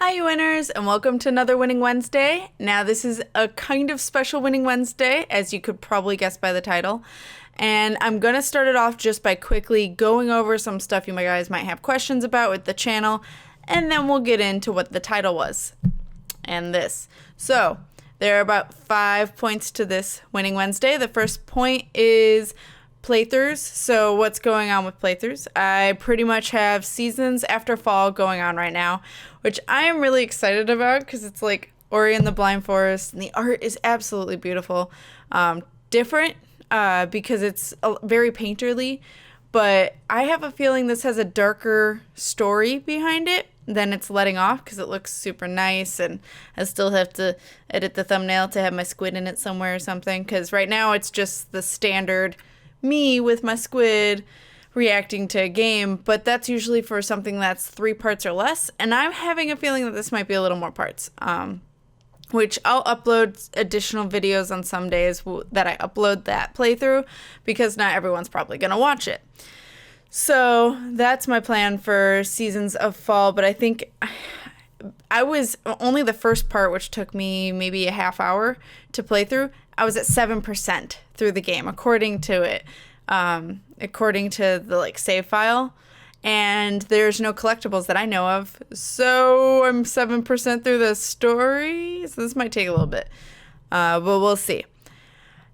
Hi, you winners, and welcome to another Winning Wednesday. Now, this is a kind of special Winning Wednesday, as you could probably guess by the title. And I'm going to start it off just by quickly going over some stuff you guys might have questions about with the channel, and then we'll get into what the title was and this. So, there are about 5 points to this Winning Wednesday. The first point is playthroughs. So what's going on with playthroughs? I pretty much have Seasons After Fall going on right now, which I am really excited about because it's like Ori and the Blind Forest, and the art is absolutely beautiful. Different because it's very painterly, but I have a feeling this has a darker story behind it than it's letting off because it looks super nice, and I still have to edit the thumbnail to have my squid in it somewhere or something, because right now it's just the standard me with my squid reacting to a game, but that's usually for something that's 3 parts or less, and I'm having a feeling that this might be a little more parts, which I'll upload additional videos on some days that I upload that playthrough, because not everyone's probably going to watch it. So that's my plan for Seasons of Fall, but I think I was only the first part, which took me maybe a half hour to play through. I was at 7% through the game, according to it, according to the save file, and there's no collectibles that I know of. So I'm 7% through the story. So this might take a little bit, but we'll see.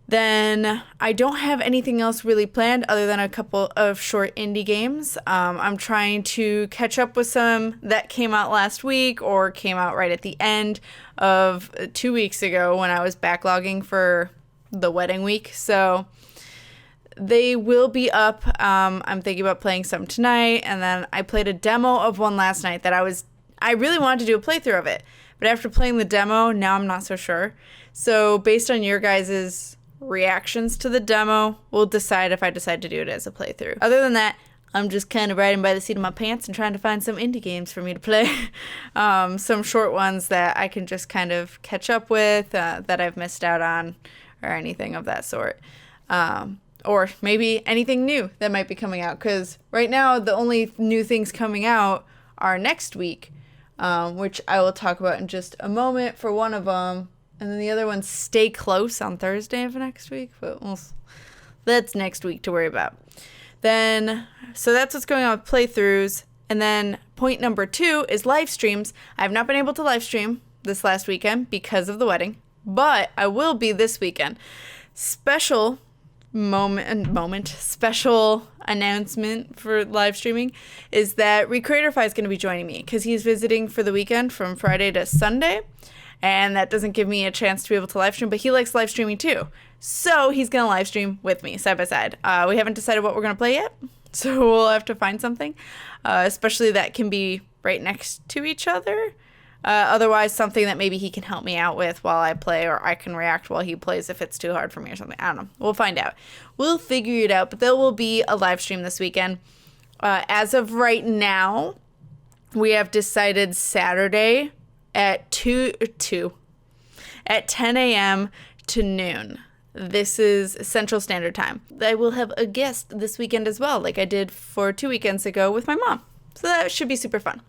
Then I don't have anything else really planned other than a couple of short indie games. I'm trying to catch up with some that came out last week or came out right at the end of 2 weeks ago when I was backlogging for the wedding week. So they will be up. I'm thinking about playing some tonight, and then I played a demo of one last night that I really wanted to do a playthrough of it. But after playing the demo, now I'm not so sure. So based on your guys' reactions to the demo, we'll decide if I decide to do it as a playthrough. Other than that, I'm just kind of riding by the seat of my pants and trying to find some indie games for me to play. Some short ones that I can just kind of catch up with that I've missed out on, or anything of that sort. Or maybe anything new that might be coming out, because right now the only new things coming out are next week, which I will talk about in just a moment for one of them. And then the other one's Stay Close on Thursday of next week, but that's next week to worry about. Then, so that's what's going on with playthroughs. And then point number 2 is live streams. I have not been able to live stream this last weekend because of the wedding, but I will be this weekend. Special announcement for live streaming is that Recreatorify is going to be joining me because he's visiting for the weekend from Friday to Sunday. And that doesn't give me a chance to be able to live stream, but he likes live streaming too. So he's going to live stream with me side by side. We haven't decided what we're going to play yet, so we'll have to find something, especially that can be right next to each other. Otherwise, something that maybe he can help me out with while I play, or I can react while he plays if it's too hard for me or something. I don't know. We'll find out. We'll figure it out, but there will be a live stream this weekend. As of right now, we have decided Saturday at 10 a.m. to noon. This is Central Standard Time. I will have a guest this weekend as well, like I did for 2 weekends ago with my mom. So that should be super fun.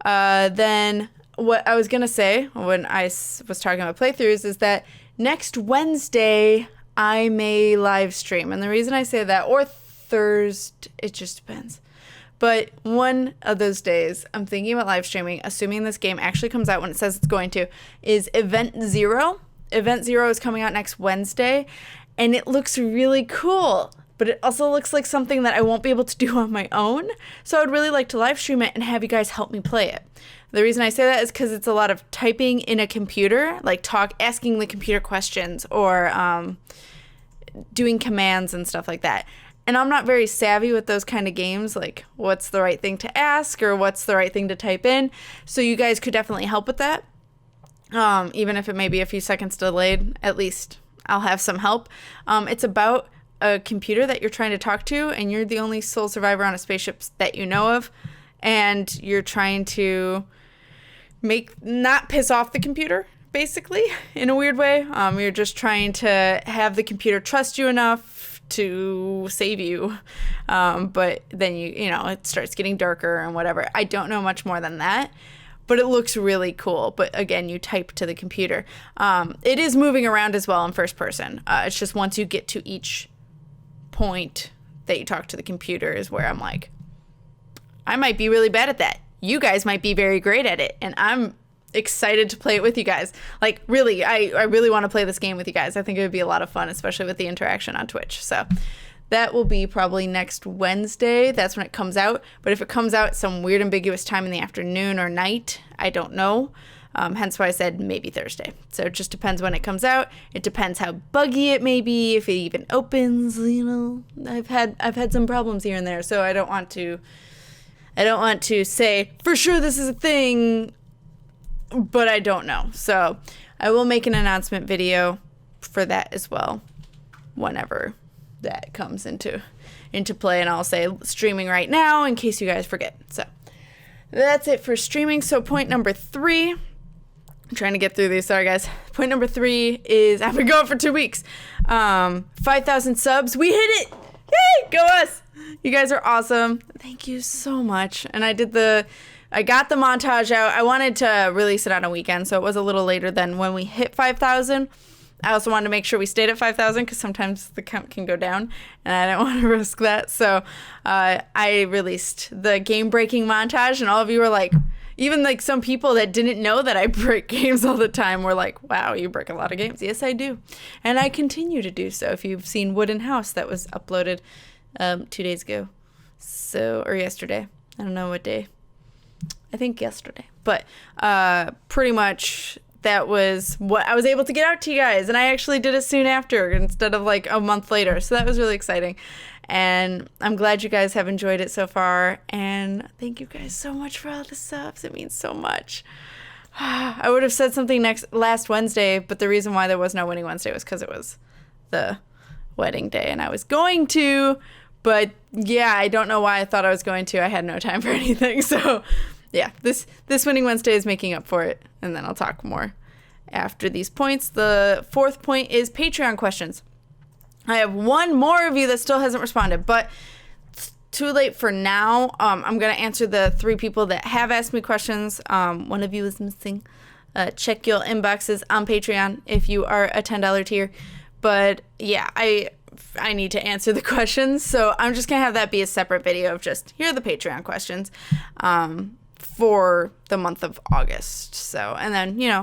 Then what I was going to say when I was talking about playthroughs is that next Wednesday I may live stream. And the reason I say that, or Thursday, it just depends. But one of those days, I'm thinking about live streaming, assuming this game actually comes out when it says it's going to, is Event Zero. Event Zero is coming out next Wednesday, and it looks really cool. But it also looks like something that I won't be able to do on my own. So I would really like to live stream it and have you guys help me play it. The reason I say that is because it's a lot of typing in a computer, like asking the computer questions, or doing commands and stuff like that. And I'm not very savvy with those kind of games, like what's the right thing to ask or what's the right thing to type in. So you guys could definitely help with that. Even if it may be a few seconds delayed, at least I'll have some help. It's about a computer that you're trying to talk to, and you're the only sole survivor on a spaceship that you know of. And you're trying to not piss off the computer, basically, in a weird way. You're just trying to have the computer trust you enough to save you, but then you know it starts getting darker and whatever. I don't know much more than that, but it looks really cool. But again, you type to the computer. It is moving around as well in first person. It's just once you get to each point that you talk to the computer is where I'm like, I might be really bad at that. You guys might be very great at it, and I'm excited to play it with you guys. Like, really, I really want to play this game with you guys. I think it would be a lot of fun, especially with the interaction on Twitch. So that will be probably next Wednesday. That's when it comes out. But if it comes out at some weird ambiguous time in the afternoon or night, I don't know. Hence why I said maybe Thursday. So it just depends when it comes out. It depends how buggy it may be, if it even opens. You know, I've had some problems here and there, so I don't want to say for sure this is a thing, but I don't know. So I will make an announcement video for that as well whenever that comes into play, and I'll say streaming right now in case you guys forget. So that's it for streaming. So point number 3, I'm trying to get through these. Sorry, guys. Point number 3 is I've been going for 2 weeks. 5,000 subs. We hit it. Yay! Go us. You guys are awesome. Thank you so much. And I got the montage out. I wanted to release it on a weekend, so it was a little later than when we hit 5,000. I also wanted to make sure we stayed at 5,000 because sometimes the count can go down, and I don't want to risk that. So I released the game-breaking montage, and all of you were like, even like some people that didn't know that I break games all the time were like, wow, you break a lot of games. Yes, I do. And I continue to do so. If you've seen Wooden House, that was uploaded 2 days ago. Or yesterday. I don't know what day. I think yesterday. But pretty much that was what I was able to get out to you guys. And I actually did it soon after instead of like a month later. So that was really exciting. And I'm glad you guys have enjoyed it so far. And thank you guys so much for all the subs. It means so much. I would have said something last Wednesday, but the reason why there was no Winning Wednesday was because it was the wedding day. And I was going to, but yeah, I don't know why I thought I was going to. I had no time for anything. So yeah, this Winning Wednesday is making up for it. And then I'll talk more after these points. The 4th point is Patreon questions. I have one more of you that still hasn't responded, but it's too late for now. I'm going to answer the 3 people that have asked me questions. One of you is missing. Check your inboxes on Patreon if you are a $10 tier. But yeah, I need to answer the questions, so I'm just going to have that be a separate video of just, here are the Patreon questions for the month of August. So, and then, you know,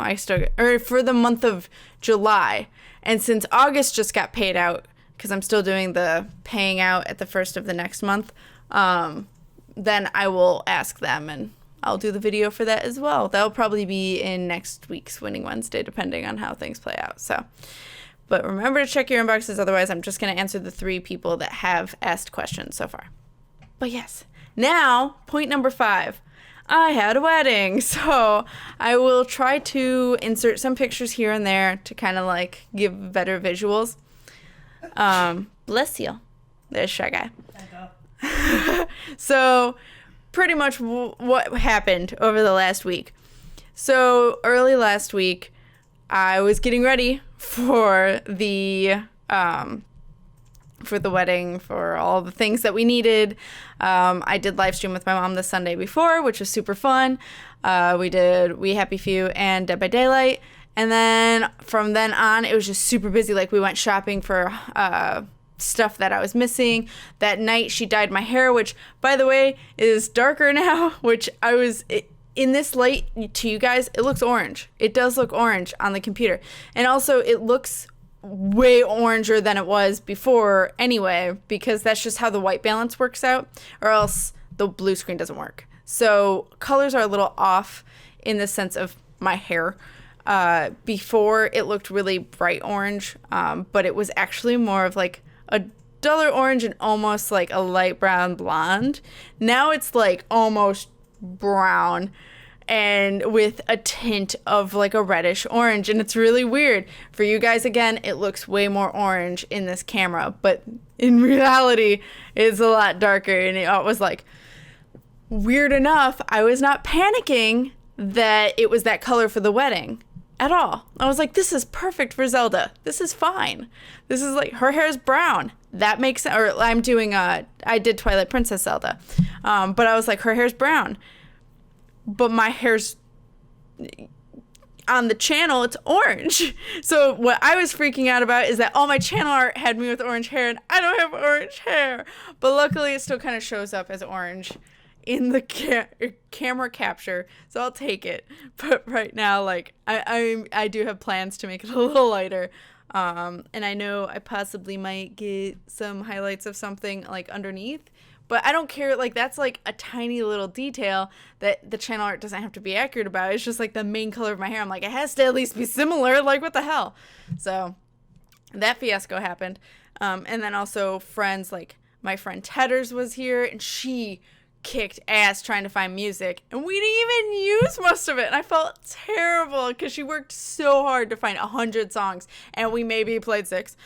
for the month of July. And since August just got paid out, because I'm still doing the paying out at the first of the next month, then I will ask them, and I'll do the video for that as well. That'll probably be in next week's Winning Wednesday, depending on how things play out. So, but remember to check your inboxes. Otherwise, I'm just going to answer the 3 people that have asked questions so far. But yes, now point number 5. I had a wedding, so I will try to insert some pictures here and there to kind of like give better visuals. Bless you. There's Shy Guy. So pretty much what happened over the last week. So early last week, I was getting ready for the wedding, for all the things that we needed. I did live stream with my mom the Sunday before, which was super fun. We did We Happy Few and Dead by Daylight. And then from then on, it was just super busy. Like, we went shopping for stuff that I was missing. That night, she dyed my hair, which, by the way, is darker now, which in this light to you guys, it looks orange. It does look orange on the computer. And also, it looks way oranger than it was before anyway, because that's just how the white balance works out, or else the blue screen doesn't work. So colors are a little off in the sense of my hair. Before, it looked really bright orange, but it was actually more of like a duller orange and almost like a light brown blonde. Now it's like almost brown and with a tint of like a reddish orange, and it's really weird. For you guys, again, it looks way more orange in this camera, but in reality, it's a lot darker, and it was like, weird enough, I was not panicking that it was that color for the wedding at all. I was like, this is perfect for Zelda. This is fine. This is like, her hair is brown. That makes sense. Or I did Twilight Princess Zelda. But I was like, her hair's brown. But my hair's on the channel, it's orange. So what I was freaking out about is that all my channel art had me with orange hair, and I don't have orange hair. But luckily, it still kind of shows up as orange in the camera capture, so I'll take it. But right now, like, I do have plans to make it a little lighter. And I know I possibly might get some highlights of something, like, underneath. But I don't care, like, that's, like, a tiny little detail that the channel art doesn't have to be accurate about. It's just, like, the main color of my hair. I'm like, it has to at least be similar. Like, what the hell? So, that fiasco happened. And then also friends, like, my friend Tedders was here, and she kicked ass trying to find music. And we didn't even use most of it. And I felt terrible because she worked so hard to find 100 songs, and we maybe played 6.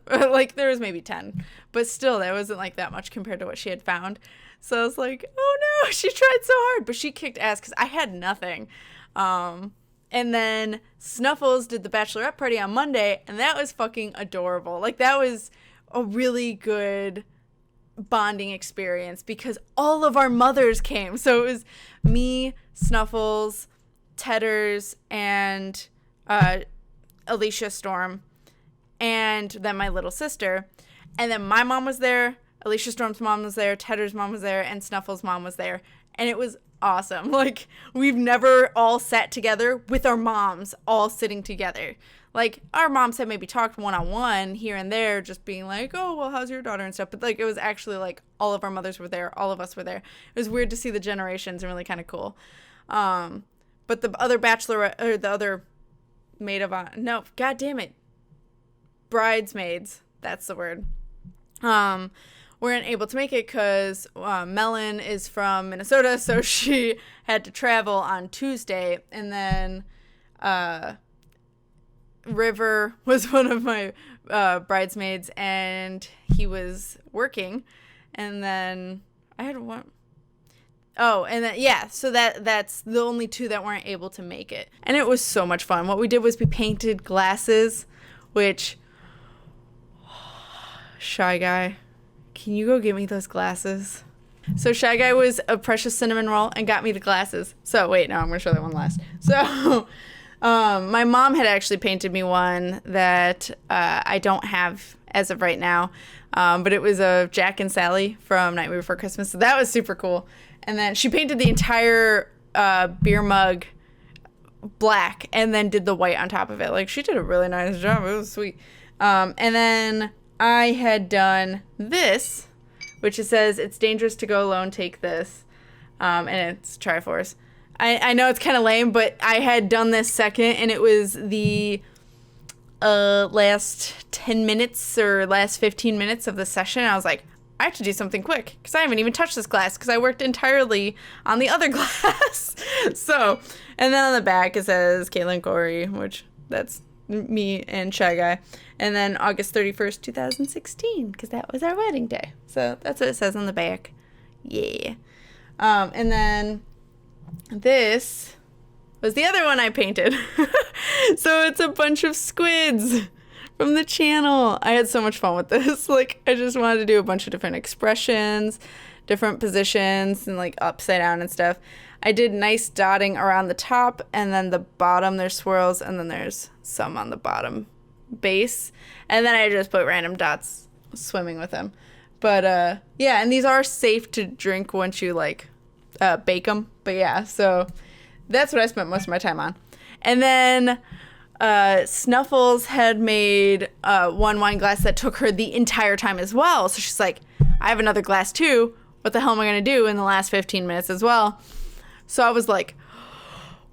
Like, there was maybe 10. But still, that wasn't, like, that much compared to what she had found. So I was like, oh no, she tried so hard. But she kicked ass because I had nothing. And then Snuffles did the bachelorette party on Monday, and that was fucking adorable. Like, that was a really good bonding experience because all of our mothers came. So it was me, Snuffles, Tedders, and Alicia Storm, and then my little sister. And then my mom was there, Alicia Storm's mom was there, Tedders' mom was there, and Snuffles' mom was there. And it was awesome. Like, we've never all sat together with our moms all sitting together. Like, our moms had maybe talked one-on-one here and there, just being like, oh, well, how's your daughter and stuff. But, like, it was actually, like, all of our mothers were there. All of us were there. It was weird to see the generations and really kind of cool. But the other bachelorette, or the other maid of honor, no, God damn it. Bridesmaids. That's the word. Weren't able to make it because Melon is from Minnesota, so she had to travel on Tuesday. And then River was one of my bridesmaids, and he was working. And then I had one. Oh, and then, yeah, so that's the only 2 that weren't able to make it. And it was so much fun. What we did was we painted glasses, which, Shy Guy, can you go get me those glasses? So Shy Guy was a precious cinnamon roll and got me the glasses. So wait, no, I'm going to show that one last. So my mom had actually painted me one that I don't have as of right now. But it was a Jack and Sally from Nightmare Before Christmas. So that was super cool. And then she painted the entire beer mug black and then did the white on top of it. Like, she did a really nice job. It was sweet. And then I had done this, which it says, it's dangerous to go alone, take this. And it's Triforce. I know it's kind of lame, but I had done this second, and it was the last 10 minutes or last 15 minutes of the session. I was like, I have to do something quick because I haven't even touched this glass because I worked entirely on the other glass. So, and then on the back it says Caitlin Corey, which that's me and Shy Guy. And then August 31st, 2016, because that was our wedding day. So that's what it says on the back. Yeah. And then this was the other one I painted. So it's a bunch of squids from the channel. I had so much fun with this. Like, I just wanted to do a bunch of different expressions, different positions, and like upside down and stuff. I did nice dotting around the top, and then the bottom there's swirls, and then there's some on the bottom base. And then I just put random dots swimming with them. But yeah, and these are safe to drink once you like bake them. But yeah, so that's what I spent most of my time on. And then Snuffles had made one wine glass that took her the entire time as well. So she's like, I have another glass too. What the hell am I going to do in the last 15 minutes as well? So I was like,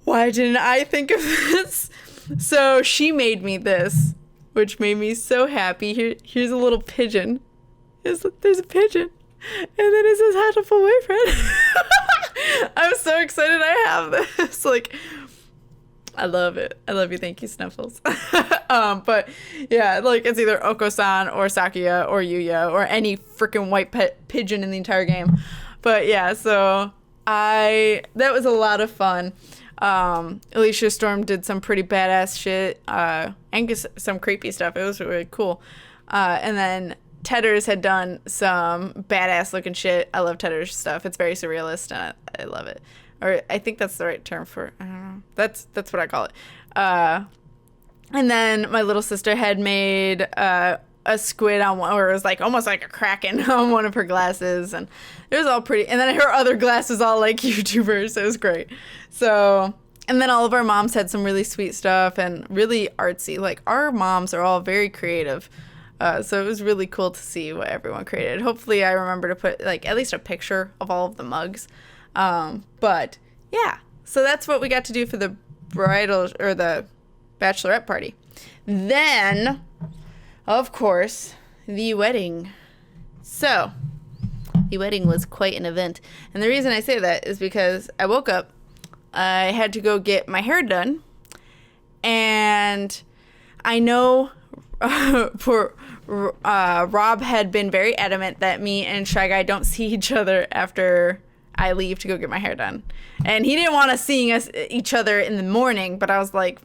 why didn't I think of this? So she made me this, which made me so happy. Here's a little pigeon. There's a pigeon. And then it says, how to full boyfriend. I'm so excited I have this. Like, I love it. I love you. Thank you, Snuffles. But yeah, like, it's either Oko-san or Sakuya or Yuya or any freaking white pigeon in the entire game. But yeah, so that was a lot of fun. Alicia Storm did some pretty badass shit, and some creepy stuff. It was really cool. And then Tedders had done some badass looking shit. I love Tedders stuff. It's very surrealist, and I love it. or I think that's the right term for, I don't know. That's what I call it. And then my little sister had made a squid on one, or it was like almost like a kraken on one of her glasses, and it was all pretty. And then her other glass was all like YouTubers. So it was great. So, and then all of our moms had some really sweet stuff and really artsy. Like, our moms are all very creative. So it was really cool to see what everyone created. Hopefully I remember to put like at least a picture of all of the mugs. But yeah, so that's what we got to do for the bridal or the bachelorette party. Then, of course, the wedding. So the wedding was quite an event. And the reason I say that is because I woke up, I had to go get my hair done, and I know Rob had been very adamant that me and Shy Guy don't see each other after I leave to go get my hair done. And he didn't want us seeing each other in the morning, but I was like,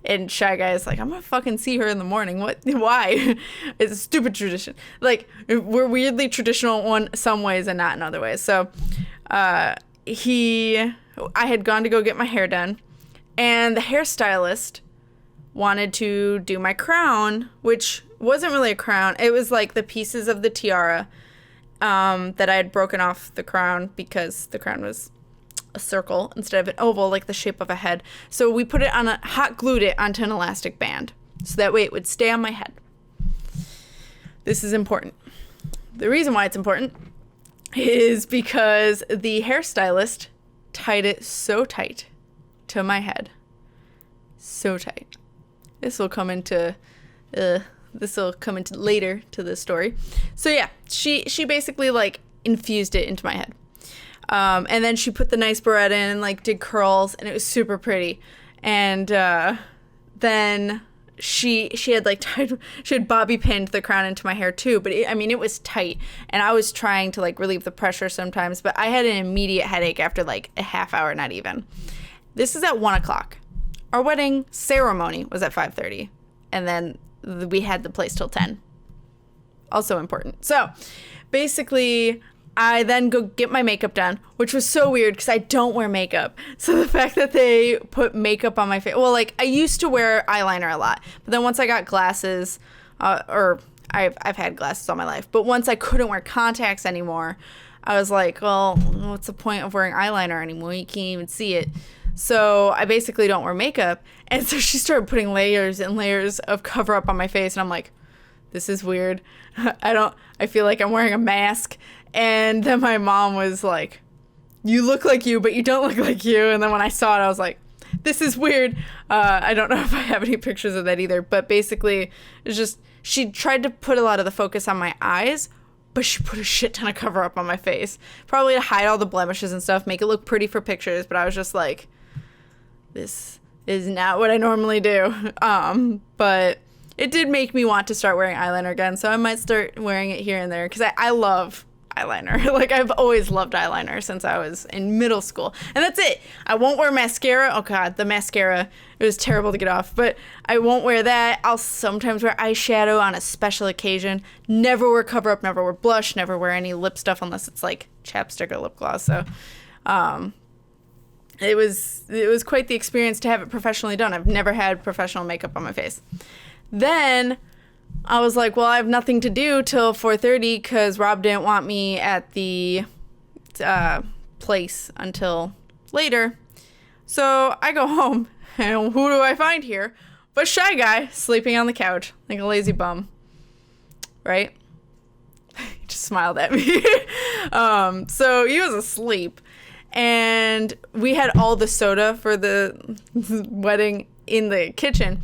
and Shy Guy is like, I'm gonna fucking see her in the morning. What? Why? It's a stupid tradition. Like, we're weirdly traditional in some ways and not in other ways. So I had gone to go get my hair done, and the hairstylist wanted to do my crown, which wasn't really a crown. It was like the pieces of the tiara that I had broken off the crown because the crown was a circle instead of an oval, like the shape of a head. So we put it on hot glued it onto an elastic band so that way it would stay on my head. This is important. The reason why it's important is because the hairstylist tied it so tight to my head. So tight. This will come into later to the story. So yeah, she basically like infused it into my head. And then she put the nice barrette in and like did curls, and it was super pretty. And then she had like she had bobby pinned the crown into my hair too, but it was tight, and I was trying to like relieve the pressure sometimes, but I had an immediate headache after like a half hour, not even. This is at 1:00. Our wedding ceremony was at 5:30, and then we had the place till 10. Also important. So basically, I then go get my makeup done, which was so weird because I don't wear makeup. So the fact that they put makeup on my face, well, like I used to wear eyeliner a lot, but then once I got glasses, or I've had glasses all my life, but once I couldn't wear contacts anymore, I was like, well, what's the point of wearing eyeliner anymore? You can't even see it. So I basically don't wear makeup. And so she started putting layers and layers of cover up on my face. And I'm like, this is weird. I feel like I'm wearing a mask. And then my mom was like, you look like you, but you don't look like you. And then when I saw it, I was like, this is weird. I don't know if I have any pictures of that either. But basically, it's just, she tried to put a lot of the focus on my eyes, but she put a shit ton of cover up on my face. Probably to hide all the blemishes and stuff, make it look pretty for pictures. But I was just like, this is not what I normally do. But it did make me want to start wearing eyeliner again. So I might start wearing it here and there because I love eyeliner. Like, I've always loved eyeliner since I was in middle school. And that's it. I won't wear mascara. Oh God, the mascara, it was terrible to get off, but I won't wear that. I'll sometimes wear eyeshadow on a special occasion. Never wear cover up, never wear blush, never wear any lip stuff unless it's like chapstick or lip gloss. So it was quite the experience to have it professionally done. I've never had professional makeup on my face. Then I was like, well, I have nothing to do till 4:30 because Rob didn't want me at the place until later. So I go home, and who do I find here but Shy Guy sleeping on the couch like a lazy bum, right? He just smiled at me. So he was asleep, and we had all the soda for the wedding in the kitchen.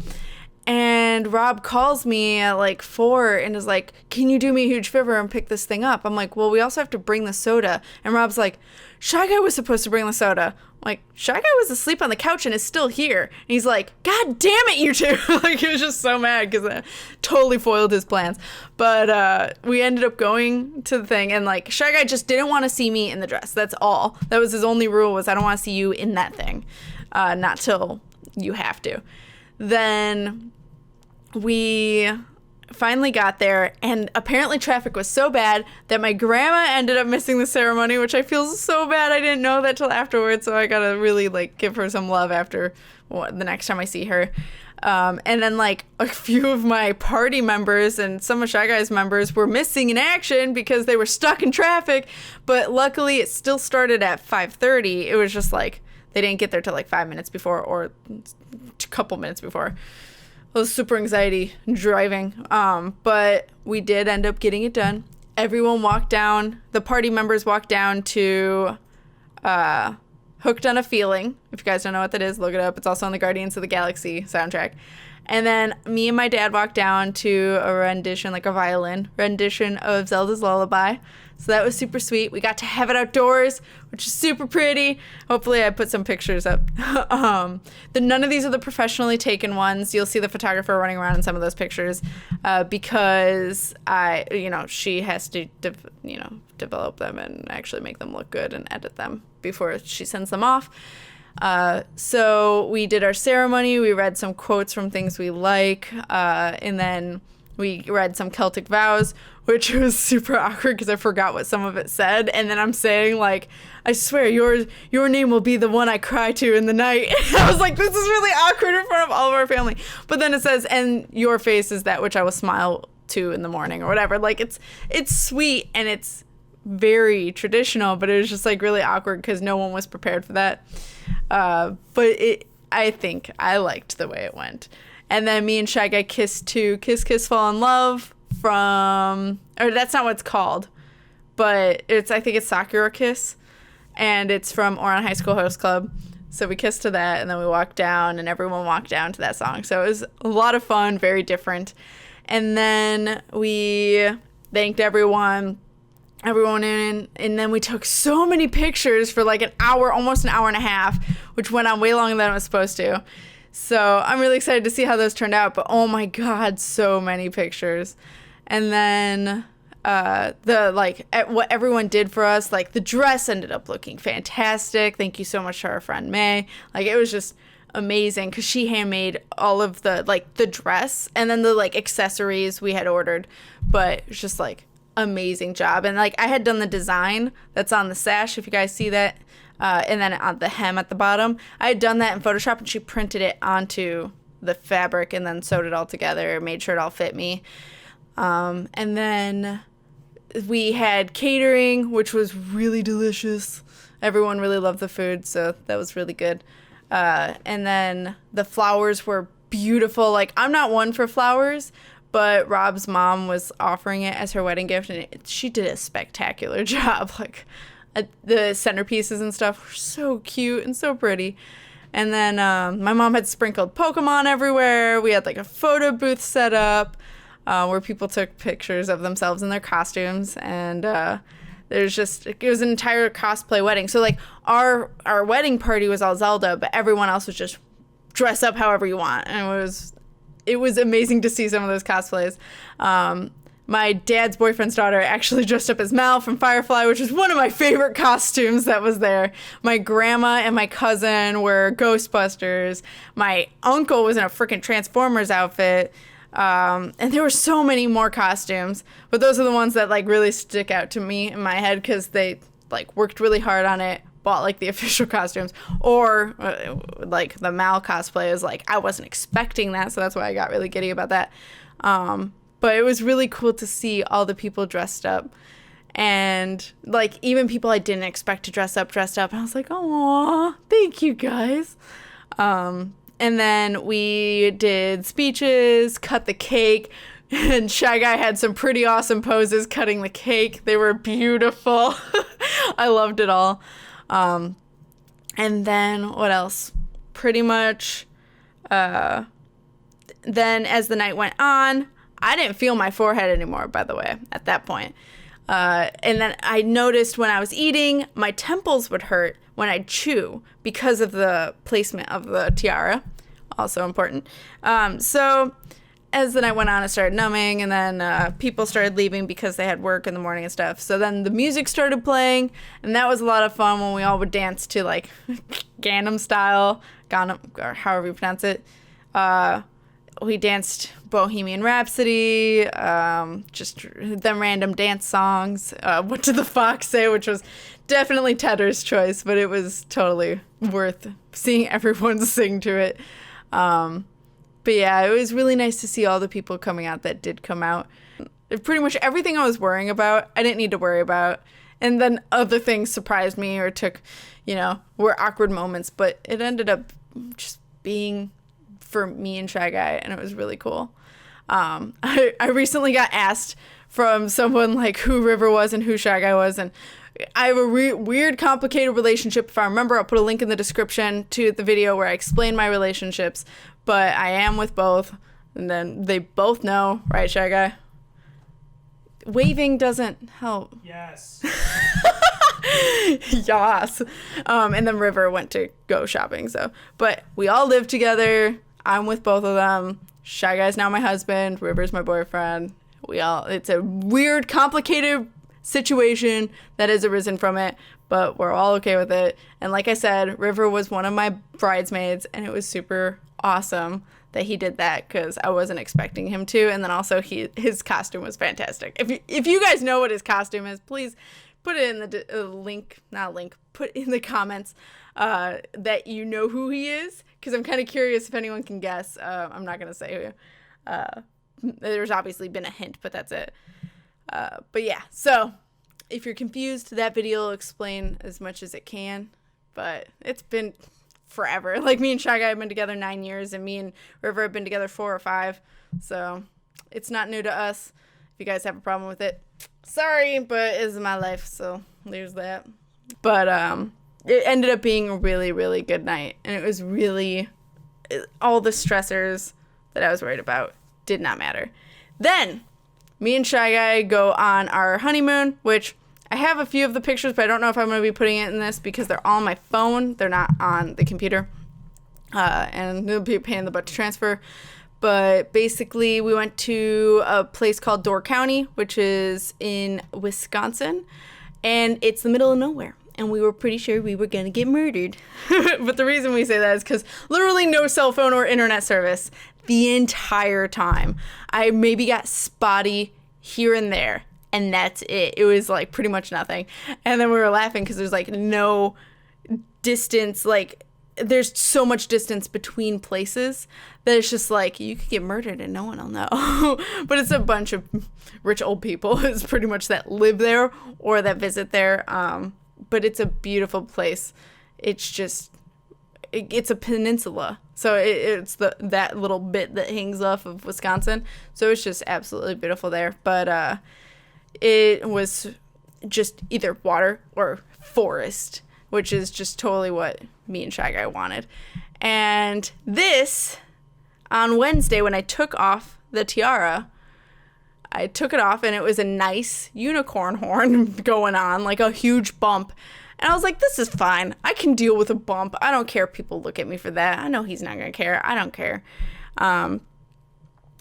And Rob calls me at like 4 and is like, can you do me a huge favor and pick this thing up? I'm like, well, we also have to bring the soda. And Rob's like, Shy Guy was supposed to bring the soda. I'm like, Shy Guy was asleep on the couch and is still here. And he's like, God damn it, you two. Like, he was just so mad because I totally foiled his plans. But we ended up going to the thing, and like, Shy Guy just didn't want to see me in the dress. That's all. That was his only rule, was I don't want to see you in that thing. Not till you have to. Then we finally got there, and apparently traffic was so bad that my grandma ended up missing the ceremony, which I feel so bad. I didn't know that till afterwards, so I gotta really like give her some love after the next time I see her. And then like a few of my party members and some of Shy Guy's members were missing in action because they were stuck in traffic, but luckily it still started at 5:30. It was just like they didn't get there till like 5 minutes before or a couple minutes before. It was super anxiety driving. But we did end up getting it done. Everyone walked down. The party members walked down to Hooked on a Feeling. If you guys don't know what that is, look it up. It's also on the Guardians of the Galaxy soundtrack. And then me and my dad walked down to a rendition, like a violin rendition of Zelda's Lullaby. So that was super sweet. We got to have it outdoors, which is super pretty. Hopefully I put some pictures up. None of these are the professionally taken ones. You'll see the photographer running around in some of those pictures because she has to, develop them and actually make them look good and edit them before she sends them off. So we did our ceremony. We read some quotes from things we like, and then we read some Celtic vows, which was super awkward because I forgot what some of it said. And then I'm saying, like, I swear your name will be the one I cry to in the night. And I was like, this is really awkward in front of all of our family. But then it says, and your face is that which I will smile to in the morning or whatever. Like, it's sweet and it's very traditional, but it was just like really awkward because no one was prepared for that. But I think I liked the way it went. And then me and Shy Guy kissed to Kiss Kiss Fall in Love or that's not what it's called, but I think it's Sakura Kiss, and it's from Ouran High School Host Club. So we kissed to that, and then we walked down, and everyone walked down to that song. So it was a lot of fun, very different. And then we thanked everyone in, and then we took so many pictures for like an hour, almost an hour and a half, which went on way longer than it was supposed to. So I'm really excited to see how those turned out, but oh my God, so many pictures. And then what everyone did for us, like the dress ended up looking fantastic. Thank you so much to our friend May. Like it was just amazing because she handmade all of the dress and then the like accessories we had ordered, but it was just like amazing job. And like I had done the design that's on the sash, if you guys see that. And then on the hem at the bottom, I had done that in Photoshop, and she printed it onto the fabric and then sewed it all together, made sure it all fit me. And then we had catering, which was really delicious. Everyone really loved the food, so that was really good. And then the flowers were beautiful. Like, I'm not one for flowers, but Rob's mom was offering it as her wedding gift, and she did a spectacular job. Like, the centerpieces and stuff were so cute and so pretty. And then my mom had sprinkled Pokemon everywhere. We had like a photo booth set up where people took pictures of themselves in their costumes. And it was an entire cosplay wedding. So like our wedding party was all Zelda, but everyone else was just dress up however you want. And it was amazing to see some of those cosplays. My dad's boyfriend's daughter actually dressed up as Mal from Firefly, which was one of my favorite costumes that was there. My grandma and my cousin were Ghostbusters. My uncle was in a freaking Transformers outfit. And there were so many more costumes, but those are the ones that like really stick out to me in my head because they like worked really hard on it, bought like the official costumes, or like the Mal cosplay is like, I wasn't expecting that. So that's why I got really giddy about that. But it was really cool to see all the people dressed up, and like even people I didn't expect to dress up. And I was like, "Aw, thank you guys." And then we did speeches, cut the cake, and Shy Guy had some pretty awesome poses cutting the cake. They were beautiful. I loved it all. And then what else? Pretty much. Then as the night went on, I didn't feel my forehead anymore, by the way, at that point. And then I noticed when I was eating, my temples would hurt when I'd chew because of the placement of the tiara. Also important. So as the night went on, it started numbing, and then people started leaving because they had work in the morning and stuff. So then the music started playing, and that was a lot of fun when we all would dance to, like, Gangnam Style, or however you pronounce it. we danced Bohemian Rhapsody, just them random dance songs. What Did the Fox Say, which was definitely Tedder's choice, but it was totally worth seeing everyone sing to it. But yeah, it was really nice to see all the people coming out that did come out. Pretty much everything I was worrying about, I didn't need to worry about. And then other things surprised me or took, were awkward moments. But it ended up just being for me and Shy Guy, and it was really cool. I recently got asked from someone like who River was and who Shy Guy was, and I have a weird, complicated relationship. If I remember, I'll put a link in the description to the video where I explain my relationships, but I am with both, and then they both know, right, Shy Guy? Waving doesn't help. Yes. Yas. And then River went to go shopping, but we all live together. I'm with both of them. Shy Guy's now my husband. River's my boyfriend. It's a weird, complicated situation that has arisen from it, but we're all okay with it. And like I said, River was one of my bridesmaids, and it was super awesome that he did that because I wasn't expecting him to. And then also his costume was fantastic. If you guys know what his costume is, please put it in the put in the comments that you know who he is, because I'm kind of curious if anyone can guess. I'm not gonna say who. There's obviously been a hint, but that's it. But yeah, so if you're confused, that video will explain as much as it can, but it's been forever. Like, me and Shy Guy have been together 9 years, and me and River have been together 4 or 5, so it's not new to us. If you guys have a problem with it, sorry, but it's my life, so there's that. But it ended up being a really, really good night, and it was really, all the stressors that I was worried about did not matter. Then me and Shy Guy go on our honeymoon, which I have a few of the pictures, but I don't know if I'm going to be putting it in this because they're all on my phone. They're not on the computer. And it'll be a pain in the butt to transfer. But basically, we went to a place called Door County, which is in Wisconsin. And it's the middle of nowhere. And we were pretty sure we were going to get murdered. But the reason we say that is because literally no cell phone or internet service the entire time. I maybe got spotty here and there. And that's it. It was like pretty much nothing. And then we were laughing because there's like no distance. Like, there's so much distance between places that it's just like you could get murdered and no one will know. But it's a bunch of rich old people is pretty much that live there or that visit there. But it's a beautiful place. It's just, it's a peninsula. So it's that little bit that hangs off of Wisconsin. So it's just absolutely beautiful there. But it was just either water or forest, which is just totally what me and Shy Guy wanted. And this, on Wednesday, when I took off the tiara, I took it off and it was a nice unicorn horn going on, like a huge bump. And I was like, this is fine. I can deal with a bump. I don't care if people look at me for that. I know he's not going to care. I don't care.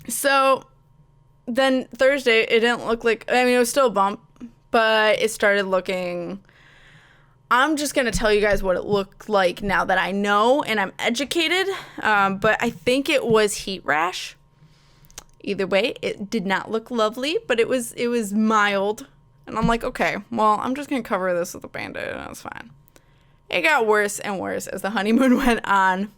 So then Thursday, it didn't look like, I mean, it was still a bump, but it started looking, I'm just going to tell you guys what it looked like now that I know and I'm educated. But I think it was heat rash. Either way, it did not look lovely, but it was mild. And I'm like, okay, well, I'm just going to cover this with a Band-Aid and it's fine. It got worse and worse as the honeymoon went on.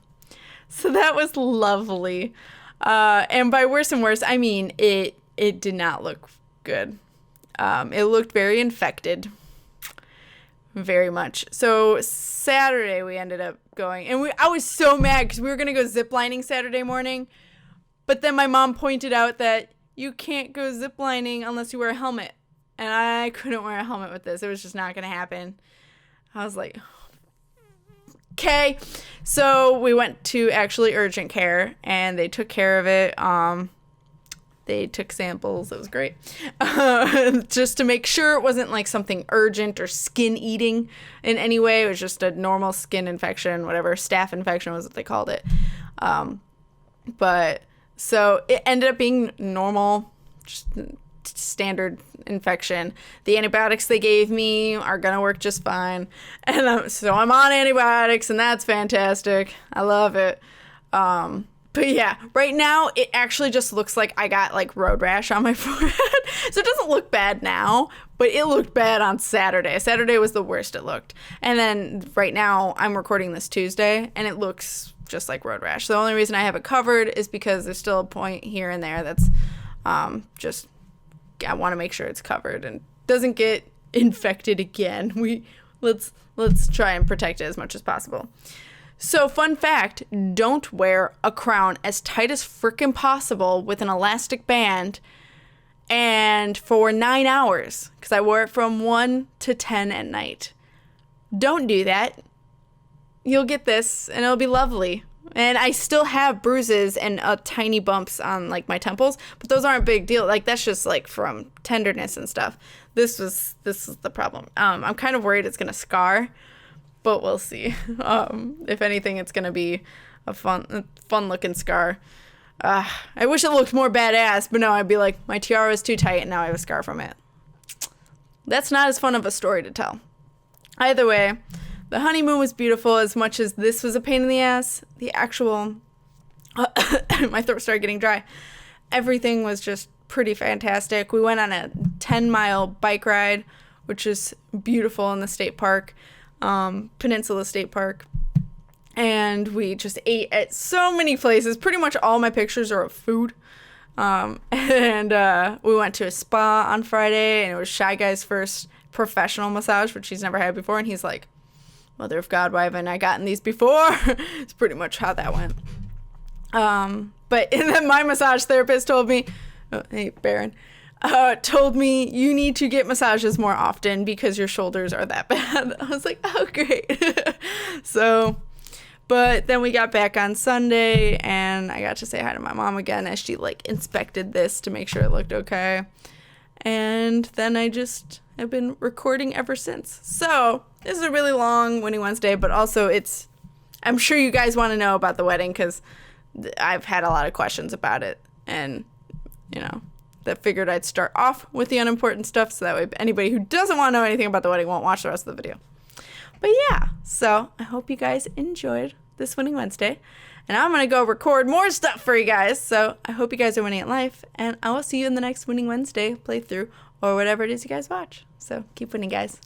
So that was lovely. And by worse and worse, I mean it did not look good. It looked very infected. Very much. So Saturday we ended up going. And I was so mad because we were going to go ziplining Saturday morning. But then my mom pointed out that you can't go ziplining unless you wear a helmet. And I couldn't wear a helmet with this. It was just not going to happen. I was like, okay. So we went to actually urgent care, and they took care of it. They took samples. It was great. Just to make sure it wasn't like something urgent or skin eating in any way. It was just a normal skin infection, whatever. Staph infection was what they called it. But so it ended up being normal, just standard infection. The antibiotics they gave me are gonna work just fine, and so I'm on antibiotics, and that's fantastic. I love it. But yeah, right now it actually just looks like I got like road rash on my forehead. So it doesn't look bad now, but it looked bad on Saturday. Saturday was the worst it looked. And then right now I'm recording this Tuesday and it looks just like road rash. The only reason I have it covered is because there's still a point here and there that's just, I want to make sure it's covered and doesn't get infected again. Let's try and protect it as much as possible. So, fun fact, don't wear a crown as tight as frickin' possible with an elastic band and for 9 hours, because I wore it from 1 to 10 at night. Don't do that. You'll get this, and it'll be lovely. And I still have bruises and tiny bumps on, like, my temples, but those aren't a big deal. Like, that's just, like, from tenderness and stuff. This is the problem. I'm kind of worried it's going to scar. But we'll see. If anything, it's going to be a fun-looking scar. I wish it looked more badass, but no, I'd be like, my tiara is too tight, and now I have a scar from it. That's not as fun of a story to tell. Either way, the honeymoon was beautiful as much as this was a pain in the ass. The actual... my throat started getting dry. Everything was just pretty fantastic. We went on a 10-mile bike ride, which is beautiful in the state park. Peninsula State Park, and we just ate at so many places. Pretty much all my pictures are of food. And we went to a spa on Friday, and it was Shy Guy's first professional massage, which he's never had before, and he's like, mother of God, why haven't I gotten these before? It's pretty much how that went. But and then my massage therapist told me, hey, Baron, told me you need to get massages more often because your shoulders are that bad. I was like, oh, great. So, but then we got back on Sunday and I got to say hi to my mom again as she like inspected this to make sure it looked okay. And then I just have been recording ever since. So this is a really long Winning Wednesday, but also I'm sure you guys want to know about the wedding because I've had a lot of questions about it and, you know, that figured I'd start off with the unimportant stuff so that way anybody who doesn't want to know anything about the wedding won't watch the rest of the video. But yeah, so I hope you guys enjoyed this Winning Wednesday. And I'm going to go record more stuff for you guys. So I hope you guys are winning at life. And I will see you in the next Winning Wednesday playthrough or whatever it is you guys watch. So keep winning, guys.